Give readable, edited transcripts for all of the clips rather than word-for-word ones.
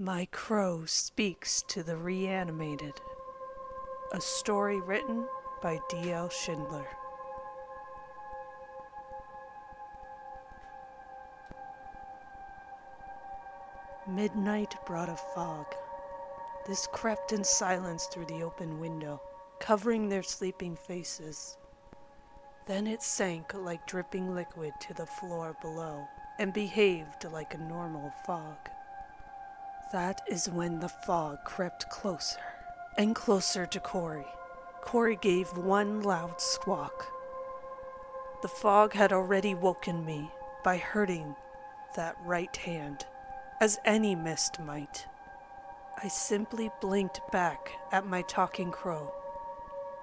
My Crow Speaks to the Reanimated. A story written by D.L Schindler. Midnight brought a fog. This crept in silence through the open window, covering their sleeping faces. Then it sank like dripping liquid to the floor below and behaved like a normal fog. That is when the fog crept closer and closer to Corey. Corey gave one loud squawk. The fog had already woken me by hurting that right hand, as any mist might. I simply blinked back at my talking crow.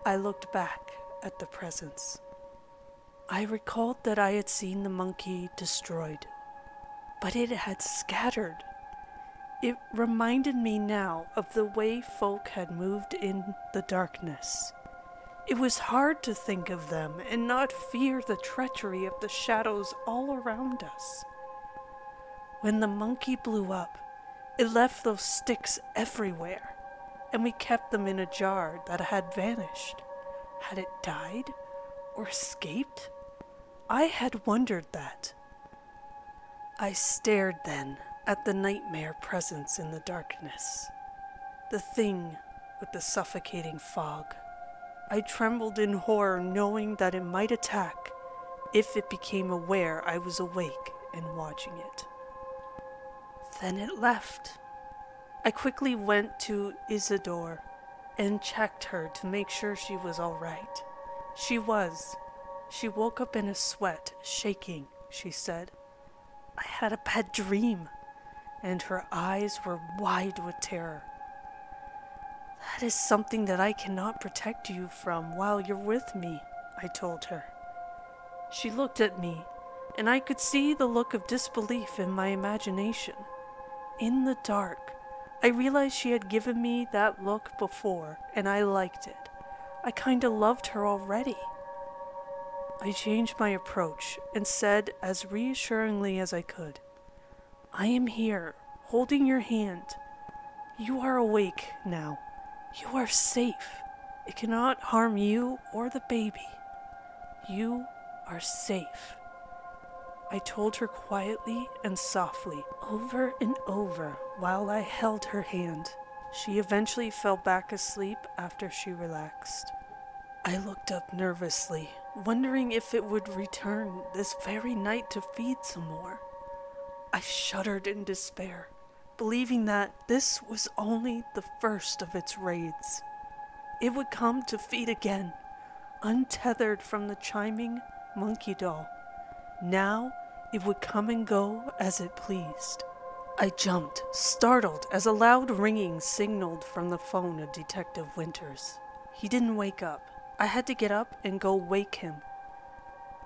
I looked back at the presence. I recalled that I had seen the monkey destroyed, but it had scattered. It reminded me now of the way folk had moved in the darkness. It was hard to think of them and not fear the treachery of the shadows all around us. When the monkey blew up, it left those sticks everywhere, and we kept them in a jar that had vanished. Had it died or escaped? I had wondered that. I stared then at the nightmare presence in the darkness, the thing with the suffocating fog. I trembled in horror, knowing that it might attack if it became aware I was awake and watching it. Then it left. I quickly went to Isidore and checked her to make sure she was all right. She was. She woke up in a sweat, shaking, she said. I had a bad dream, and her eyes were wide with terror. That is something that I cannot protect you from while you're with me, I told her. She looked at me, and I could see the look of disbelief in my imagination. In the dark, I realized she had given me that look before, and I liked it. I kinda loved her already. I changed my approach and said as reassuringly as I could, I am here, holding your hand. You are awake now. You are safe. It cannot harm you or the baby. You are safe. I told her quietly and softly, over and over, while I held her hand. She eventually fell back asleep after she relaxed. I looked up nervously, wondering if it would return this very night to feed some more. I shuddered in despair, believing that this was only the first of its raids. It would come to feed again, untethered from the chiming monkey doll. Now it would come and go as it pleased. I jumped, startled, as a loud ringing signaled from the phone of Detective Winters. He didn't wake up. I had to get up and go wake him.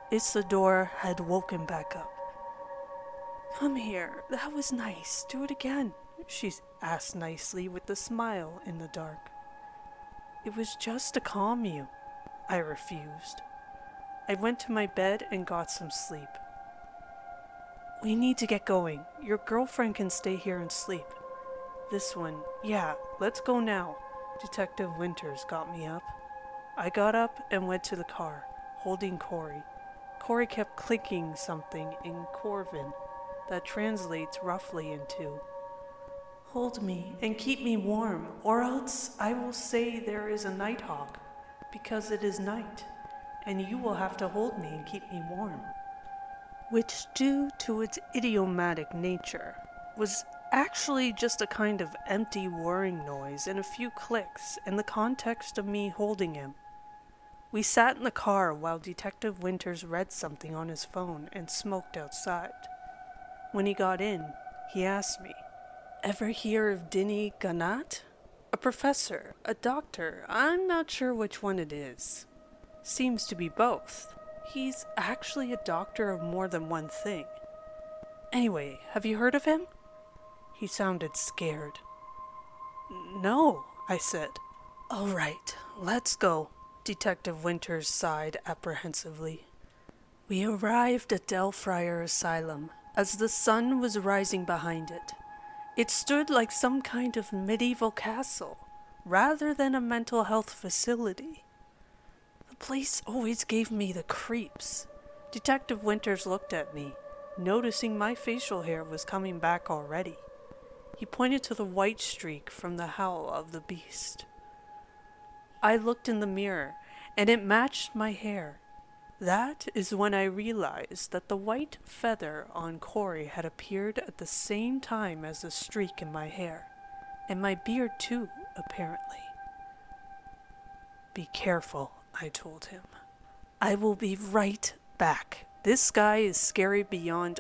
Isidore had woken back up. Come here, that was nice. Do it again, she asked nicely with a smile in the dark. It was just to calm you, I refused. I went to my bed and got some sleep. We need to get going. Your girlfriend can stay here and sleep. This one, yeah, let's go now. Detective Winters got me up. I got up and went to the car, holding Corey. Corey kept clicking something in Corvin that translates roughly into, hold me and keep me warm, or else I will say there is a nighthawk, because it is night, and you will have to hold me and keep me warm. Which, due to its idiomatic nature, was actually just a kind of empty whirring noise and a few clicks in the context of me holding him. We sat in the car while Detective Winters read something on his phone and smoked outside. When he got in, he asked me, ever hear of Dinny Ganat? A professor, a doctor, I'm not sure which one it is. Seems to be both. He's actually a doctor of more than one thing. Anyway, have you heard of him? He sounded scared. No, I said. All right, let's go. Detective Winters sighed apprehensively. We arrived at Delfriar Asylum as the sun was rising behind it, It stood like some kind of medieval castle, rather than a mental health facility. The place always gave me the creeps. Detective Winters looked at me, noticing my facial hair was coming back already. He pointed to the white streak from the howl of the beast. I looked in the mirror, and it matched my hair. That is when I realized that the white feather on Corey had appeared at the same time as the streak in my hair, and my beard too, apparently. Be careful, I told him. I will be right back. This guy is scary beyond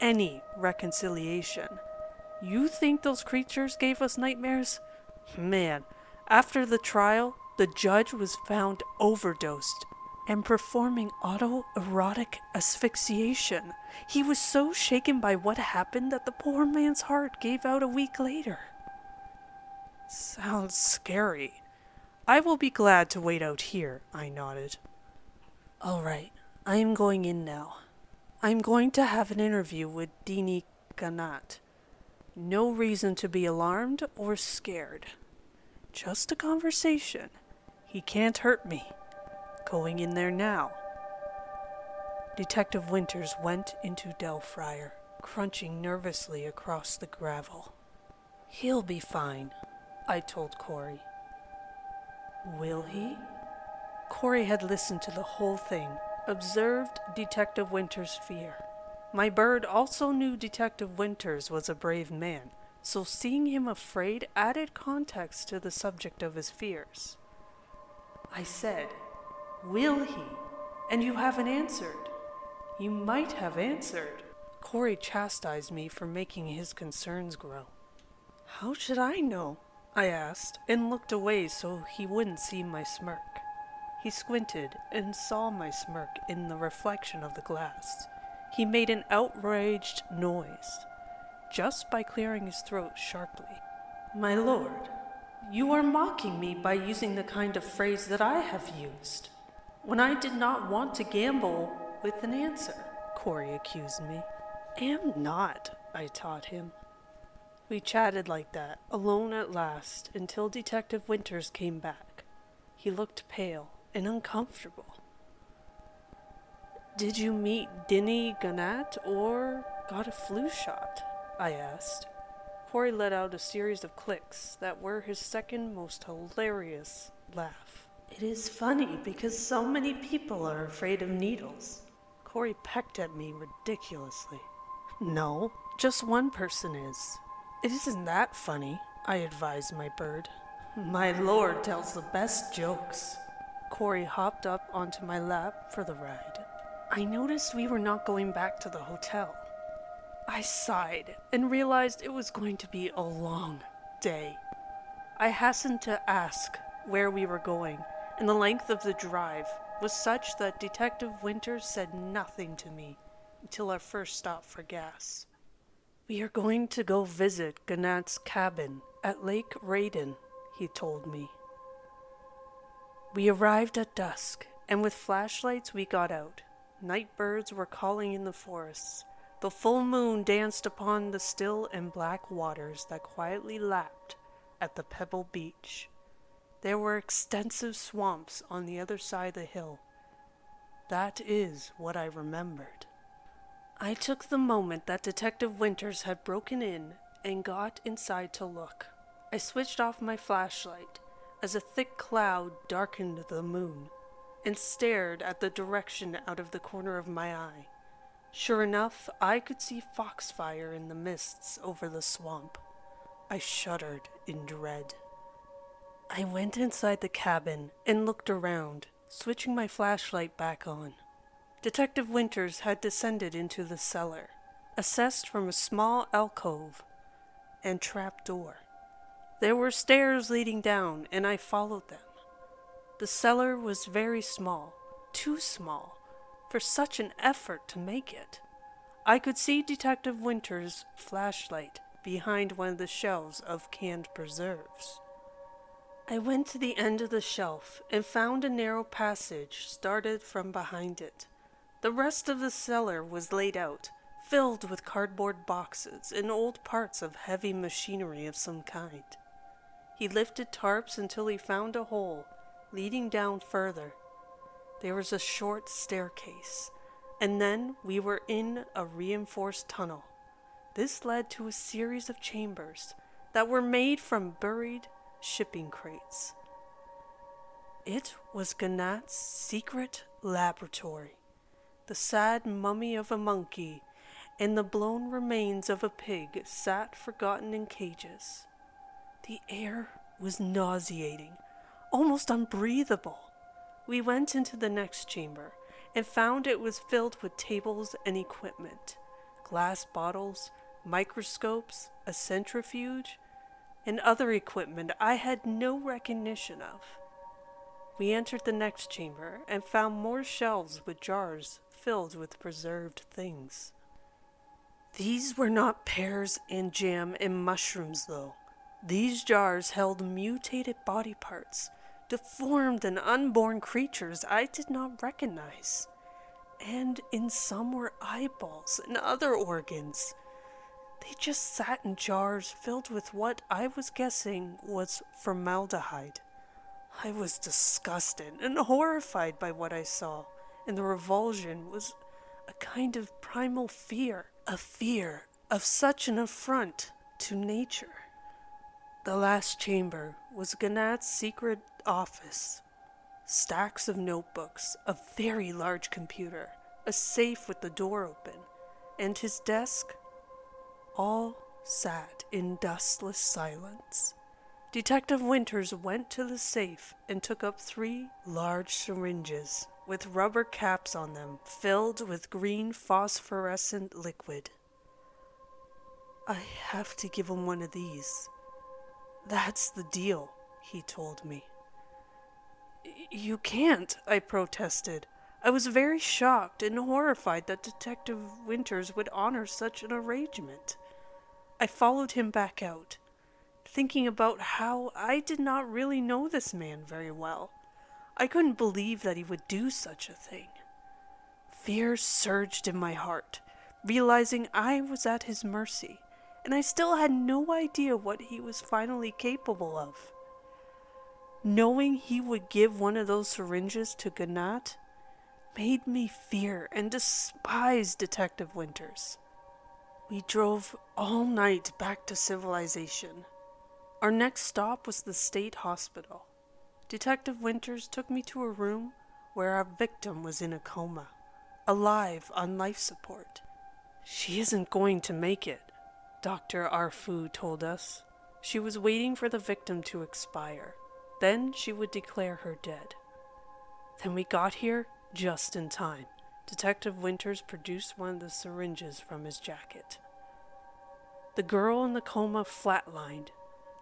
any reconciliation. You think those creatures gave us nightmares? Man, after the trial, the judge was found overdosed and performing autoerotic asphyxiation. He was so shaken by what happened that the poor man's heart gave out a week later. Sounds scary. I will be glad to wait out here, I nodded. All right, I am going in now. I am going to have an interview with Dini Ganat. No reason to be alarmed or scared. Just a conversation. He can't hurt me. Going in there now. Detective Winters went into Delfryer, crunching nervously across the gravel. He'll be fine, I told Corey. Will he? Corey had listened to the whole thing, observed Detective Winters' fear. My bird also knew Detective Winters was a brave man, so seeing him afraid added context to the subject of his fears. I said, Will he? And you haven't answered. You might have answered. Corey chastised me for making his concerns grow. How should I know? I asked, and looked away so he wouldn't see my smirk. He squinted and saw my smirk in the reflection of the glass. He made an outraged noise, just by clearing his throat sharply. My lord, you are mocking me by using the kind of phrase that I have used, when I did not want to gamble with an answer, Corey accused me. Am not, I taught him. We chatted like that, alone at last, until Detective Winters came back. He looked pale and uncomfortable. Did you meet Dini Ganat or got a flu shot? I asked. Corey let out a series of clicks that were his second most hilarious laugh. It is funny because so many people are afraid of needles. Corey pecked at me ridiculously. No, just one person is. It isn't that funny, I advised my bird. My lord tells the best jokes. Corey hopped up onto my lap for the ride. I noticed we were not going back to the hotel. I sighed and realized it was going to be a long day. I hastened to ask where we were going, and the length of the drive was such that Detective Winters said nothing to me until our first stop for gas. We are going to go visit Ganat's cabin at Lake Raiden, he told me. We arrived at dusk, and with flashlights we got out. Night birds were calling in the forests. The full moon danced upon the still and black waters that quietly lapped at the pebble beach. There were extensive swamps on the other side of the hill. That is what I remembered. I took the moment that Detective Winters had broken in and got inside to look. I switched off my flashlight as a thick cloud darkened the moon and stared at the direction out of the corner of my eye. Sure enough, I could see foxfire in the mists over the swamp. I shuddered in dread. I went inside the cabin and looked around, switching my flashlight back on. Detective Winters had descended into the cellar, accessed from a small alcove and trapdoor. There were stairs leading down, and I followed them. The cellar was very small, too small for such an effort to make it. I could see Detective Winters' flashlight behind one of the shelves of canned preserves. I went to the end of the shelf and found a narrow passage started from behind it. The rest of the cellar was laid out, filled with cardboard boxes and old parts of heavy machinery of some kind. He lifted tarps until he found a hole leading down further. There was a short staircase, and then we were in a reinforced tunnel. This led to a series of chambers that were made from buried shipping crates. It was Gnat's secret laboratory. The sad mummy of a monkey and the blown remains of a pig sat forgotten in cages. The air was nauseating, almost unbreathable. We went into the next chamber and found it was filled with tables and equipment, glass bottles, microscopes, a centrifuge, and other equipment I had no recognition of. We entered the next chamber and found more shelves with jars filled with preserved things. These were not pears and jam and mushrooms, though. These jars held mutated body parts, deformed and unborn creatures I did not recognize. And in some were eyeballs and other organs. They just sat in jars filled with what I was guessing was formaldehyde. I was disgusted and horrified by what I saw, and the revulsion was a kind of primal fear, a fear of such an affront to nature. The last chamber was Gnat's secret office. Stacks of notebooks, a very large computer, a safe with the door open, and his desk, all sat in dustless silence. Detective Winters went to the safe and took up 3 large syringes with rubber caps on them filled with green phosphorescent liquid. I have to give him one of these. That's the deal, he told me. You can't, I protested. I was very shocked and horrified that Detective Winters would honor such an arrangement. I followed him back out, thinking about how I did not really know this man very well. I couldn't believe that he would do such a thing. Fear surged in my heart, realizing I was at his mercy, and I still had no idea what he was finally capable of. Knowing he would give one of those syringes to Gnat made me fear and despise Detective Winters. We drove all night back to civilization. Our next stop was the state hospital. Detective Winters took me to a room where our victim was in a coma, alive on life support. She isn't going to make it, Dr. Arfu told us. She was waiting for the victim to expire. Then she would declare her dead. Then we got here just in time. Detective Winters produced one of the syringes from his jacket. The girl in the coma flatlined.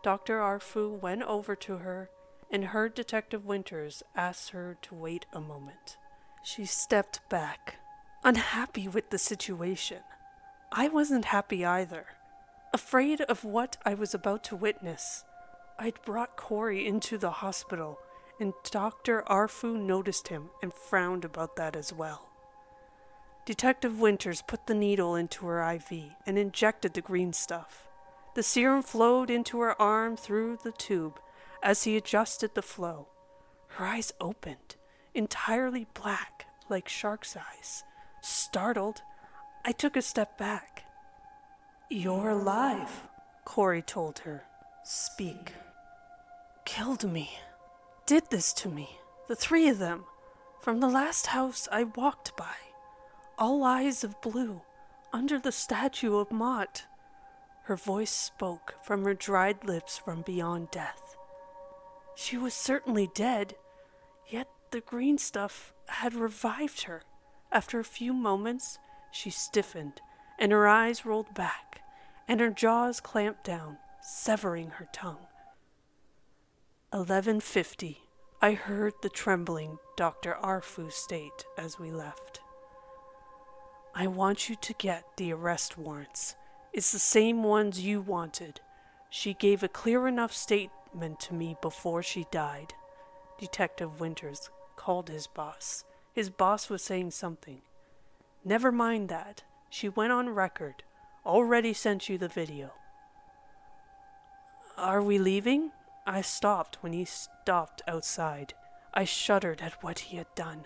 Dr. Arfu went over to her and heard Detective Winters ask her to wait a moment. She stepped back, unhappy with the situation. I wasn't happy either, afraid of what I was about to witness. I'd brought Corey into the hospital, and Dr. Arfu noticed him and frowned about that as well. Detective Winters put the needle into her IV and injected the green stuff. The serum flowed into her arm through the tube as he adjusted the flow. Her eyes opened, entirely black, like shark's eyes. Startled, I took a step back. "You're alive," Corey told her. "Speak." "Killed me. Did this to me. The 3 of them. From the last house I walked by. All eyes of blue, under the statue of Mott." Her voice spoke from her dried lips from beyond death. She was certainly dead, yet the green stuff had revived her. After a few moments, she stiffened, and her eyes rolled back, and her jaws clamped down, severing her tongue. 11:50. I heard the trembling Dr. Arfu state as we left. "I want you to get the arrest warrants. It's the same ones you wanted. She gave a clear enough statement to me before she died." Detective Winters called his boss. His boss was saying something. "Never mind that. She went on record. Already sent you the video. Are we leaving? I stopped when he stopped outside. I shuddered at what he had done,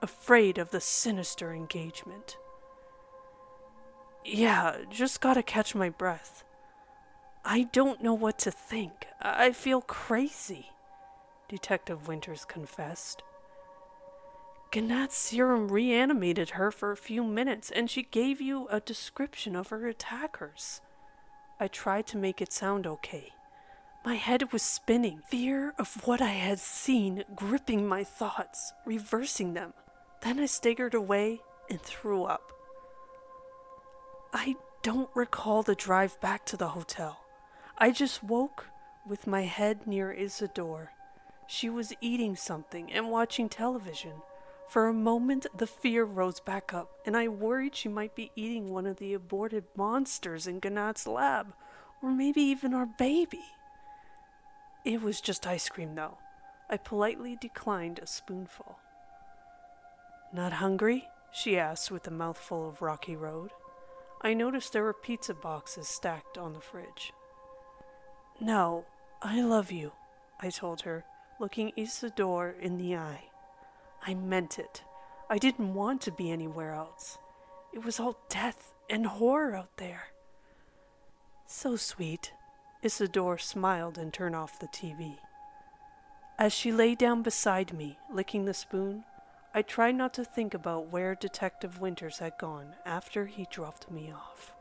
afraid of the sinister engagement. Yeah, just gotta catch my breath. I don't know what to think. I feel crazy, Detective Winters confessed. Gnat's serum reanimated her for a few minutes, and she gave you a description of her attackers. I tried to make it sound okay. My head was spinning, fear of what I had seen gripping my thoughts, reversing them. Then I staggered away and threw up. I don't recall the drive back to the hotel. I just woke with my head near Isidore. She was eating something and watching television. For a moment, the fear rose back up, and I worried she might be eating one of the aborted monsters in Gnat's lab, or maybe even our baby. It was just ice cream, though. I politely declined a spoonful. Not hungry? She asked with a mouthful of Rocky Road. I noticed there were pizza boxes stacked on the fridge. No, I love you, I told her, looking Isidore in the eye. I meant it. I didn't want to be anywhere else. It was all death and horror out there. So sweet. Isidore smiled and turned off the TV. As she lay down beside me, licking the spoon, I tried not to think about where Detective Winters had gone after he dropped me off.